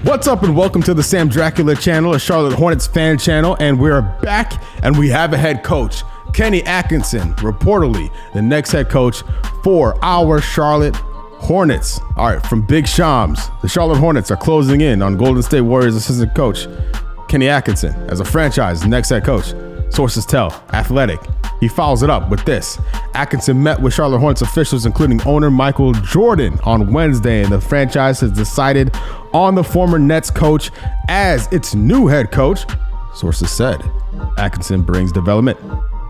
What's up and welcome to the Sam Dracula channel, a Charlotte Hornets fan channel, and we're back and we have a head coach, Kenny Atkinson, reportedly the next head coach for our Charlotte Hornets. All right, from Big Shams, the Charlotte Hornets are closing in on Golden State Warriors assistant coach Kenny Atkinson as a franchise next head coach. Sources tell Athletic. He follows it up with this. Atkinson met with Charlotte Hornets officials, including owner Michael Jordan, on Wednesday, and the franchise has decided on the former Nets coach as its new head coach. Sources said Atkinson brings development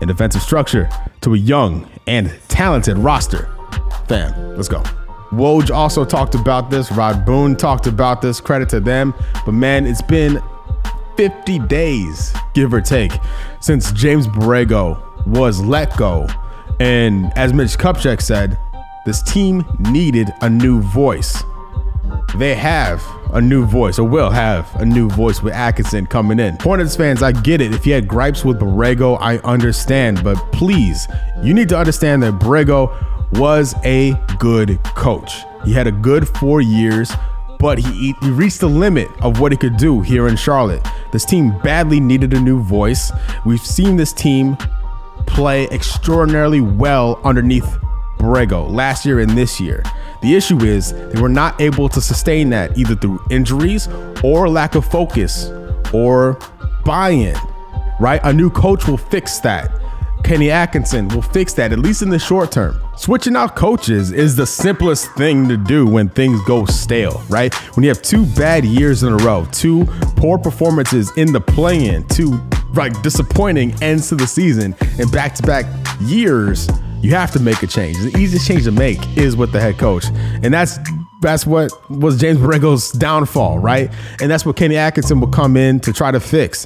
and defensive structure to a young and talented roster. Fam, let's go. Woj also talked about this. Rod Boone talked about this. Credit to them. But man, it's been 50 days, give or take, since James Borrego was let go. And as Mitch Kupchak said, this team needed a new voice. They have a new voice, or will have a new voice with Atkinson coming in. Hornets fans, I get it. If you had gripes with Borrego, I understand. But please, you need to understand that Borrego was a good coach. He had a good 4 years, but he reached the limit of what he could do here in Charlotte. This team badly needed a new voice. We've seen this team play extraordinarily well underneath Borrego last year and this year. The issue is they were not able to sustain that either through injuries or lack of focus or buy-in, right? A new coach will fix that. Kenny Atkinson will fix that, at least in the short term. Switching out coaches is the simplest thing to do when things go stale, right? When you have 2 bad years in a row, 2 poor performances in the play-in, 2 disappointing ends to the season, and back-to-back years, you have to make a change. The easiest change to make is with the head coach. And that's what was James Borrego's downfall, right? And that's what Kenny Atkinson will come in to try to fix.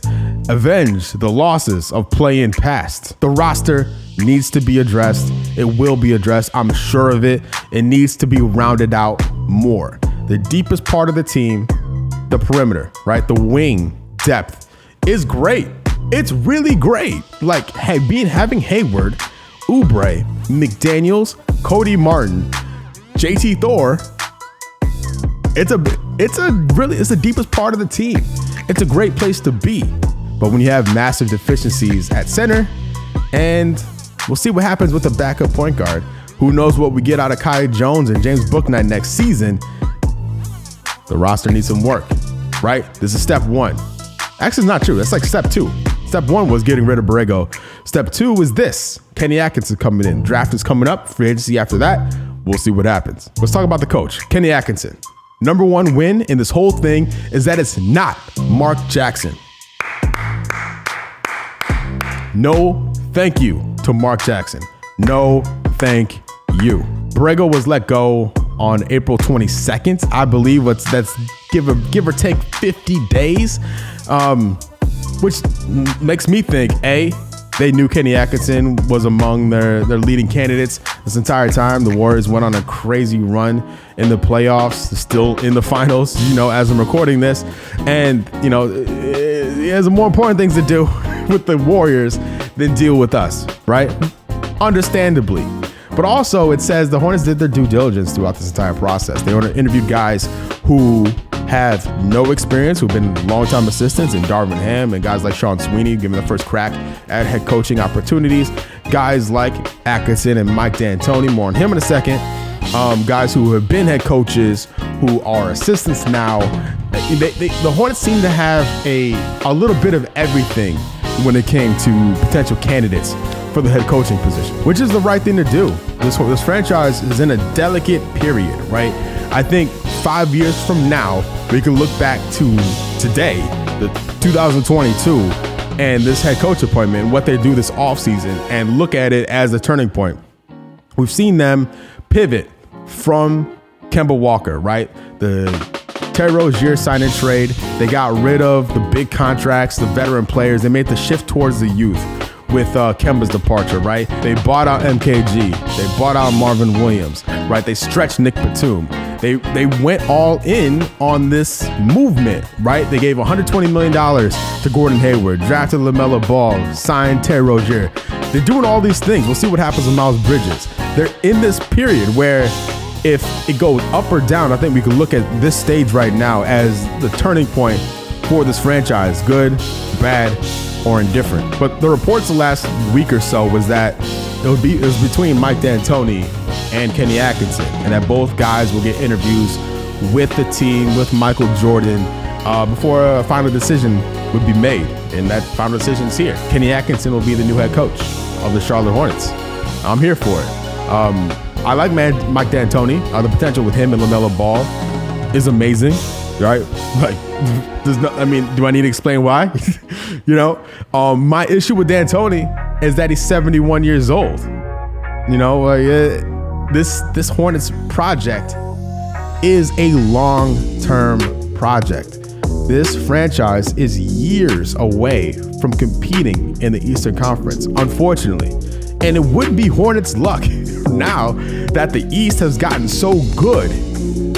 Avenge the losses of play-in past. The roster needs to be addressed. It will be addressed. I'm sure of it. It needs to be rounded out more. The deepest part of the team, the perimeter, right? The wing depth is great. It's really great. Like having Hayward, Oubre, McDaniels, Cody Martin, JT Thor. It's the deepest part of the team. It's a great place to be. But when you have massive deficiencies at center, and we'll see what happens with the backup point guard. Who knows what we get out of Kai Jones and James Bouknight next season. The roster needs some work, right? This is step 1. Actually, it's not true. That's like step 2. Step 1 was getting rid of Borrego. Step 2 is this. Kenny Atkinson coming in. Draft is coming up. Free agency after that. We'll see what happens. Let's talk about the coach, Kenny Atkinson. Number 1 win in this whole thing is that it's not Mark Jackson. No thank you to Mark Jackson. No thank you. Borrego was let go on April 22nd. I believe that's give or take 50 days, which makes me think, A, they knew Kenny Atkinson was among their leading candidates this entire time. The Warriors went on a crazy run in the playoffs, still in the finals, as I'm recording this. And, he has more important things to do with the Warriors than deal with us, right? Understandably. But also it says the Hornets did their due diligence throughout this entire process. They interviewed guys who have no experience, who've been longtime assistants in Darvin Ham and guys like Sean Sweeney, given the first crack at head coaching opportunities. Guys like Atkinson and Mike D'Antoni, more on him in a second. Guys who have been head coaches, who are assistants now. The Hornets seem to have a little bit of everything when it came to potential candidates for the head coaching position, which is the right thing to do. This franchise is in a delicate period, right? I think 5 years from now, we can look back to today, the 2022, and this head coach appointment, what they do this offseason, and look at it as a turning point. We've seen them pivot from Kemba Walker, right? The Terry Rozier sign and trade. They got rid of the big contracts, the veteran players. They made the shift towards the youth with Kemba's departure, right? They bought out MKG. They bought out Marvin Williams, right? They stretched Nick Batum. They went all in on this movement, right? They gave $120 million to Gordon Hayward, drafted LaMelo Ball, signed Terry Rozier. They're doing all these things. We'll see what happens with Miles Bridges. They're in this period where if it goes up or down, I think we could look at this stage right now as the turning point for this franchise, good, bad, or indifferent. But the reports the last week or so was that it was between Mike D'Antoni and Kenny Atkinson, and that both guys will get interviews with the team, with Michael Jordan, before a final decision would be made. And that final decision is here. Kenny Atkinson will be the new head coach of the Charlotte Hornets. I'm here for it. I like Mike D'Antoni. The potential with him and LaMelo Ball is amazing, right? Like, do I need to explain why? My issue with D'Antoni is that he's 71 years old. This Hornets project is a long-term project. This franchise is years away from competing in the Eastern Conference, unfortunately. And it would be Hornets' luck now that the East has gotten so good,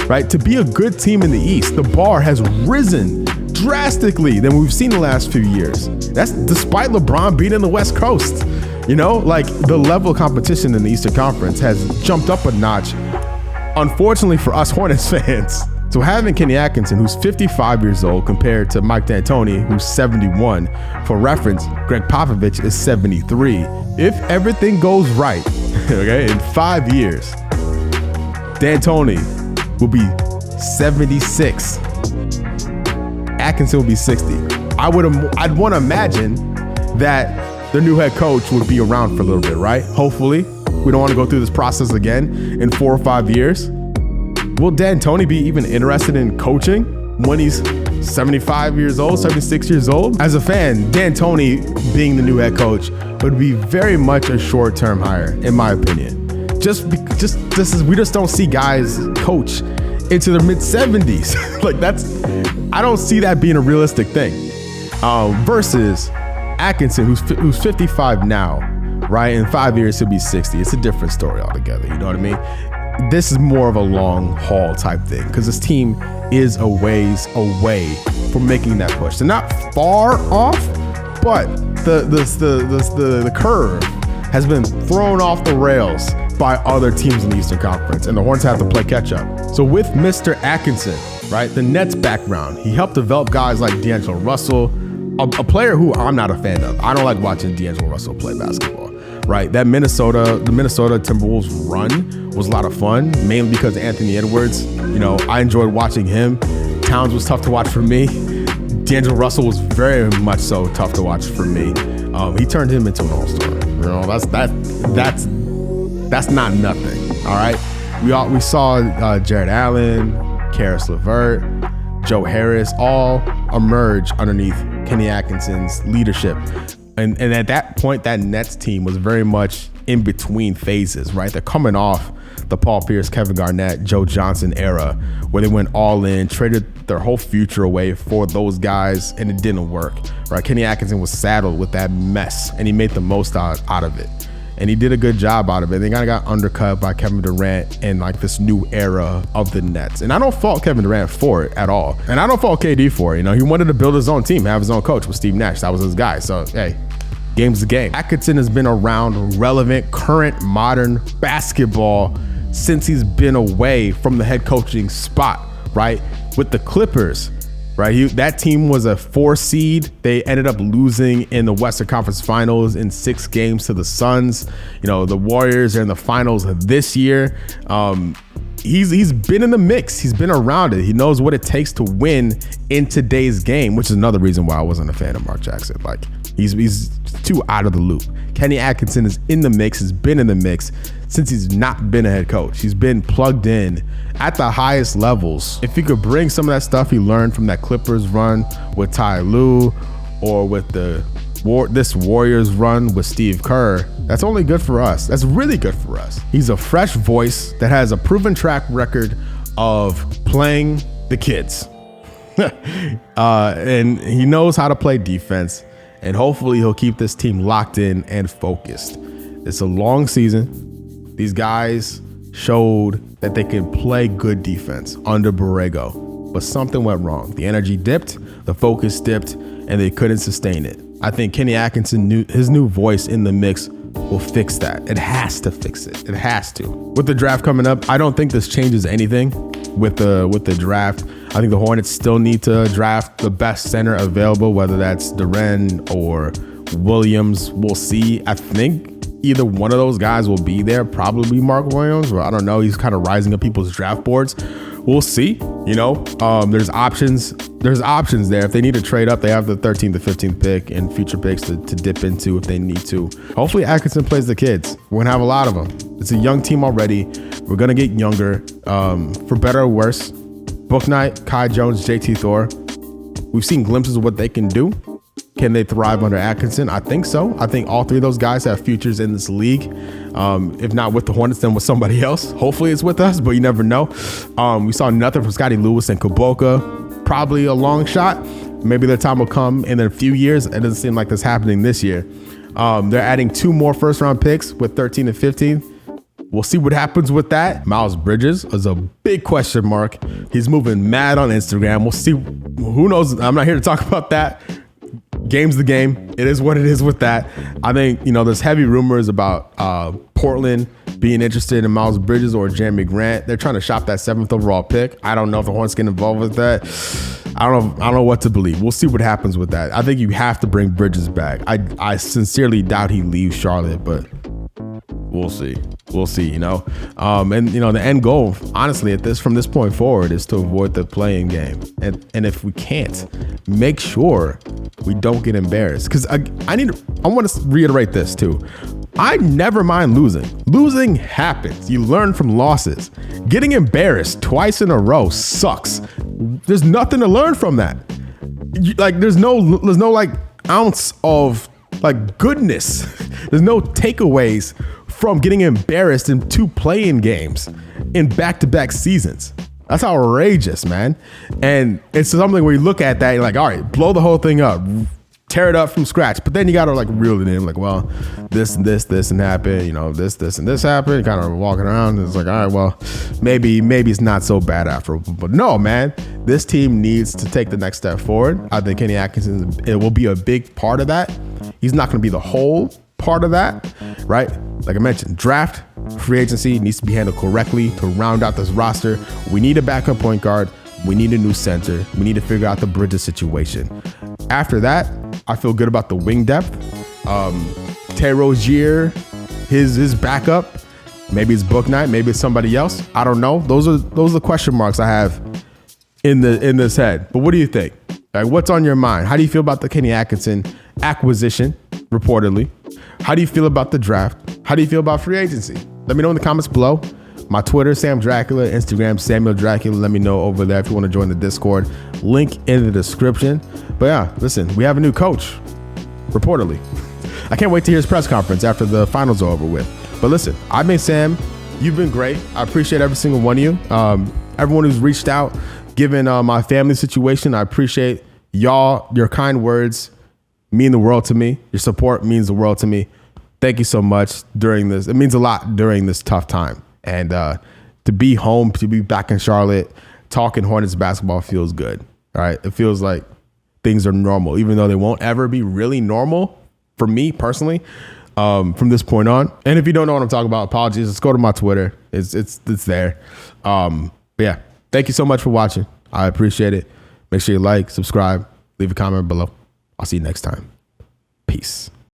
right? To be a good team in the East, the bar has risen drastically than we've seen the last few years. That's despite LeBron being in the West Coast. The level of competition in the Eastern Conference has jumped up a notch, unfortunately for us Hornets fans. So having Kenny Atkinson, who's 55 years old, compared to Mike D'Antoni, who's 71. For reference, Greg Popovich is 73. If everything goes right, okay, in 5 years, D'Antoni will be 76. Atkinson will be 60. I'd want to imagine that the new head coach would be around for a little bit, right? Hopefully. We don't want to go through this process again in 4 or 5 years. Will D'Antoni be even interested in coaching when he's 75 years old, 76 years old? As a fan, D'Antoni being the new head coach would be very much a short-term hire, in my opinion. We just don't see guys coach into their mid-70s. I don't see that being a realistic thing. Versus Atkinson, who's 55 now, right? In 5 years, he'll be 60. It's a different story altogether. You know what I mean? This is more of a long haul type thing because this team is a ways away from making that push. They're not far off, but the curve has been thrown off the rails by other teams in the Eastern Conference, and the Hornets have to play catch up. So with Mr. Atkinson, right, the Nets background, he helped develop guys like D'Angelo Russell, a player who I'm not a fan of. I don't like watching D'Angelo Russell play basketball. Right, the Minnesota Timberwolves run was a lot of fun, mainly because of Anthony Edwards. I enjoyed watching him. Towns was tough to watch for me. D'Angelo Russell was very much so tough to watch for me. He turned him into an all-star. That's not nothing. All right, we saw Jared Allen, Karis LeVert, Joe Harris all emerge underneath Kenny Atkinson's leadership. And at that point, that Nets team was very much in between phases, right? They're coming off the Paul Pierce, Kevin Garnett, Joe Johnson era, where they went all in, traded their whole future away for those guys, and it didn't work, right? Kenny Atkinson was saddled with that mess, and he made the most out of it. And he did a good job out of it. They kind of got undercut by Kevin Durant and this new era of the Nets. And I don't fault Kevin Durant for it at all. And I don't fault KD for it. He wanted to build his own team, have his own coach with Steve Nash. That was his guy. So, hey, game's the game. Atkinson has been around relevant, current, modern basketball since he's been away from the head coaching spot, right? With the Clippers, right? That team was a 4 seed. They ended up losing in the Western Conference Finals in 6 games to the Suns. The Warriors are in the finals this year. He's been in the mix. He's been around it. He knows what it takes to win in today's game, which is another reason why I wasn't a fan of Mark Jackson. He's too out of the loop. Kenny Atkinson is in the mix, has been in the mix since he's not been a head coach. He's been plugged in at the highest levels. If he could bring some of that stuff he learned from that Clippers run with Ty Lue or with this Warriors run with Steve Kerr, that's only good for us. That's really good for us. He's a fresh voice that has a proven track record of playing the kids. And he knows how to play defense. And hopefully he'll keep this team locked in and focused. It's a long season. These guys showed that they can play good defense under Borrego, but something went wrong. The energy dipped, the focus dipped, and they couldn't sustain it. I think Kenny Atkinson, his new voice in the mix will fix that. It has to fix it. It has to. With the draft coming up, I don't think this changes anything with the draft. I think the Hornets still need to draft the best center available, whether that's Duren or Williams. We'll see. I think either one of those guys will be there, probably Mark Williams, or I don't know. He's kind of rising up people's draft boards. We'll see. There's options. There's options there. If they need to trade up, they have the 13th to 15th pick and future picks to dip into if they need to. Hopefully Atkinson plays the kids. We're going to have a lot of them. It's a young team already. We're going to get younger, for better or worse. Bouknight, Kai Jones, JT Thor. We've seen glimpses of what they can do. Can they thrive under Atkinson? I think so. I think all three of those guys have futures in this league. If not with the Hornets, then with somebody else. Hopefully it's with us, but you never know. We saw nothing from Scotty Lewis and Kuboka. Probably a long shot. Maybe their time will come in a few years. It doesn't seem like that's happening this year. They're adding 2 more first-round picks with 13 and 15. We'll see what happens with that. Miles Bridges is a big question mark. He's moving mad on Instagram. We'll see. Who knows? I'm not here to talk about that. Game's the game. It is what it is with that. I think, there's heavy rumors about Portland being interested in Miles Bridges or Jeremy Grant. They're trying to shop that 7th overall pick. I don't know if the Hornets get involved with that. I don't know what to believe. We'll see what happens with that. I think you have to bring Bridges back. I sincerely doubt he leaves Charlotte, but we'll see. We'll see, and the end goal, honestly, from this point forward, is to avoid the playing game. And if we can't, make sure we don't get embarrassed. Because I want to reiterate this too. I never mind losing. Losing happens. You learn from losses. Getting embarrassed twice in a row sucks. There's nothing to learn from that. There's no ounce of goodness. There's no takeaways from getting embarrassed in 2 playing games in back-to-back seasons. That's outrageous, man. And it's something where you look at that, you're like, all right, blow the whole thing up, tear it up from scratch. But then you got to reel it in, well, this and this and happened, this and this happened. Kind of walking around. It's like, all right, well, maybe it's not so bad after all. But no, man, this team needs to take the next step forward. I think Kenny Atkinson, it will be a big part of that. He's not going to be the whole part of that, right? Like I mentioned, draft, free agency needs to be handled correctly to round out this roster. We need a backup point guard. We need a new center. We need to figure out the Bridges situation. After that, I feel good about the wing depth. Terry Rozier, his backup. Maybe it's Bouknight. Maybe it's somebody else. I don't know. Those are the question marks I have in this head. But what do you think? What's on your mind? How do you feel about the Kenny Atkinson acquisition, reportedly? How do you feel about the draft? How do you feel about free agency? Let me know in the comments below. My Twitter, Sam Dracula, Instagram, Samuel Dracula. Let me know over there if you want to join the Discord. Link in the description. But yeah, listen, we have a new coach, reportedly. I can't wait to hear his press conference after the finals are over with. But listen, I've been Sam. You've been great. I appreciate every single one of you. Everyone who's reached out, given my family situation, I appreciate y'all. Your kind words mean the world to me. Your support means the world to me. Thank you so much during this. It means a lot during this tough time. And to be home, to be back in Charlotte, talking Hornets basketball feels good. All right. It feels like things are normal, even though they won't ever be really normal for me personally from this point on. And if you don't know what I'm talking about, apologies. Just go to my Twitter. It's there. But yeah, thank you so much for watching. I appreciate it. Make sure you like, subscribe, leave a comment below. I'll see you next time. Peace.